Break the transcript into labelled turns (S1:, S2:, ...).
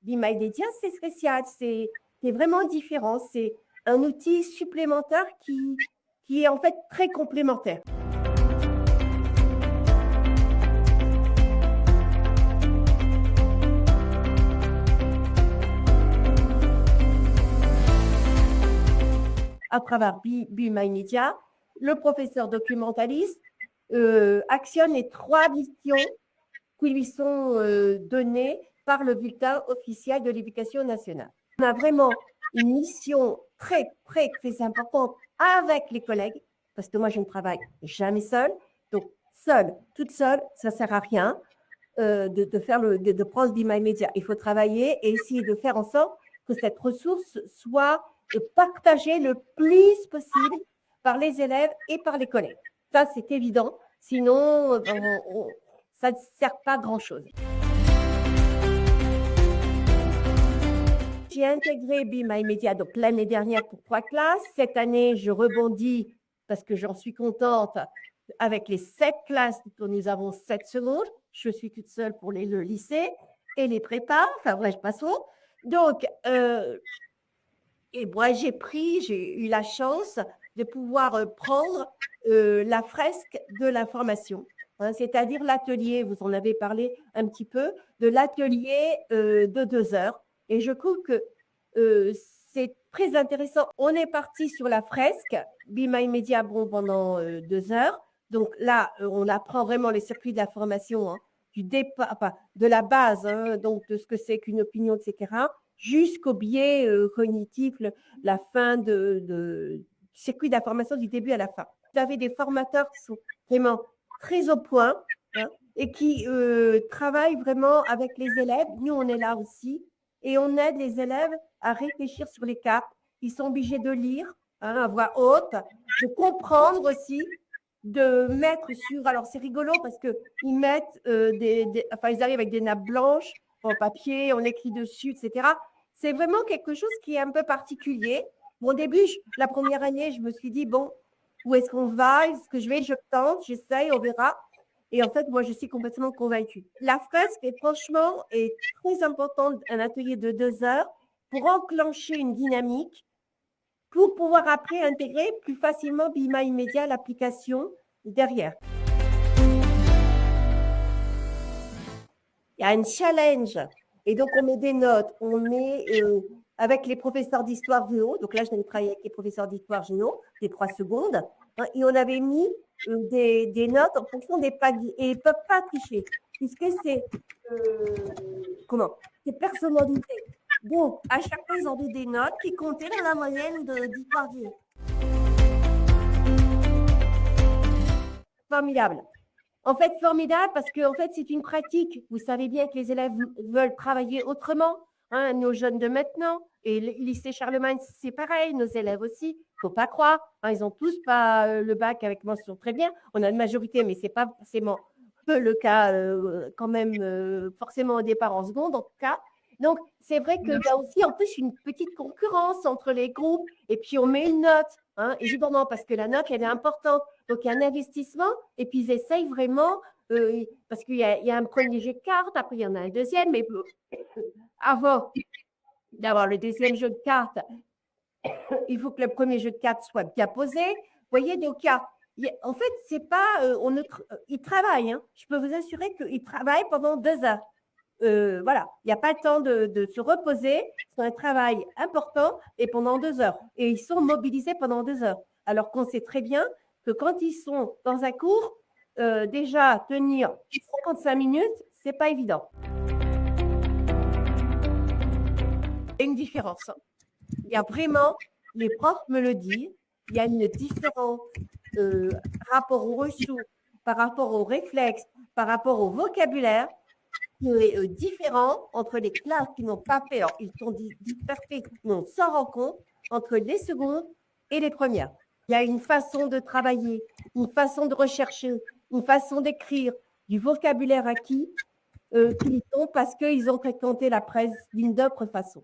S1: Bimaïmédia, c'est spécial, c'est vraiment différent. C'est un outil supplémentaire qui est en fait très complémentaire. À travers Bimaïmédia, le professeur documentaliste actionne les 3 missions qui lui sont données par le bulletin officiel de l'éducation nationale. On a vraiment une mission très, très, très importante avec les collègues, parce que moi, je ne travaille jamais seule. Donc, toute seule, ça ne sert à rien de prendre Bimaïmédia. Il faut travailler et essayer de faire en sorte que cette ressource soit partagée le plus possible par les élèves et par les collègues. Ça, c'est évident. Sinon, ça ne sert pas à grand-chose. J'ai intégré Bimaïmédia donc l'année dernière pour 3 classes. Cette année, je rebondis parce que j'en suis contente avec les 7 classes dont nous avons 7 secondes. Je suis toute seule pour le lycée et les prépas. Enfin bref, passons. Donc, et moi, j'ai eu la chance de pouvoir prendre la fresque de l'information, hein, c'est-à-dire l'atelier, vous en avez parlé un petit peu, de l'atelier de 2 heures. Et je trouve que c'est très intéressant. On est parti sur la fresque, Bimaïmédia pendant 2 heures. Donc là, on apprend vraiment les circuits de l'information, hein, du départ, enfin, de la base, hein, donc de ce que c'est qu'une opinion, etc., jusqu'au biais cognitif, la fin de circuit d'information du début à la fin. Vous avez des formateurs qui sont vraiment très au point, hein, et qui travaillent vraiment avec les élèves. Nous, on est là aussi et on aide les élèves à réfléchir sur les cartes. Ils sont obligés de lire, hein, à voix haute, de comprendre aussi, de mettre sur… Alors, c'est rigolo parce qu'ils mettent enfin, ils arrivent avec des nappes blanches en papier, on écrit dessus, etc. C'est vraiment quelque chose qui est un peu particulier. Bon, au début, la première année, je me suis dit, bon, où est-ce qu'on va? Est-ce que je tente, j'essaye, on verra. Et en fait, moi, je suis complètement convaincue. La fresque, franchement, est très importante, un atelier de 2 heures pour enclencher une dynamique, pour pouvoir après intégrer plus facilement Bimaïmédia, l'application derrière. Il y a un challenge. Et donc, on met des notes, on met avec les professeurs d'histoire géo. Donc là, je viens de travailler avec les professeurs d'histoire géo, des 3 secondes. Hein, et on avait mis des notes en fonction des paliers. Et ils ne peuvent pas tricher, puisque c'est c'est personnalisé. Donc, à chaque fois, ils ont mis des notes qui comptaient dans la moyenne d'histoire géo. Formidable. En fait, formidable parce que en fait, c'est une pratique. Vous savez bien que les élèves veulent travailler autrement, hein, nos jeunes de maintenant. Et le lycée Charlemagne, c'est pareil, nos élèves aussi. Il ne faut pas croire. Hein, ils n'ont tous pas le bac avec mention très bien. On a une majorité, mais ce n'est pas forcément peu le cas quand même, forcément au départ en seconde, en tout cas. Donc, c'est vrai qu'il y a aussi en plus une petite concurrence entre les groupes. Et puis, on met une note, hein, évidemment, parce que la note, elle est importante. Donc, il y a un investissement et puis ils essayent vraiment, parce qu'il y a un premier jeu de cartes, après il y en a un deuxième, mais avant d'avoir le deuxième jeu de cartes, il faut que le premier jeu de cartes soit bien posé. Vous voyez, donc en fait, c'est pas, ils travaillent, hein. Je peux vous assurer qu'ils travaillent pendant 2 heures. Voilà, il n'y a pas le temps de se reposer, c'est un travail important et pendant 2 heures. Et ils sont mobilisés pendant 2 heures. Alors qu'on sait très bien que quand ils sont dans un cours, déjà tenir 55 minutes, ce n'est pas évident. Il y a une différence. Il y a vraiment, les profs me le disent, il y a une différence rapport aux ressources, par rapport aux réflexes, par rapport au vocabulaire, qui est différent entre les classes qui n'ont pas fait, alors ils sont dispersés, mais on s'en rend compte, entre les secondes et les premières. Il y a une façon de travailler, une façon de rechercher, une façon d'écrire, du vocabulaire acquis qu'ils ont parce qu'ils ont fréquenté la presse d'une autre façon.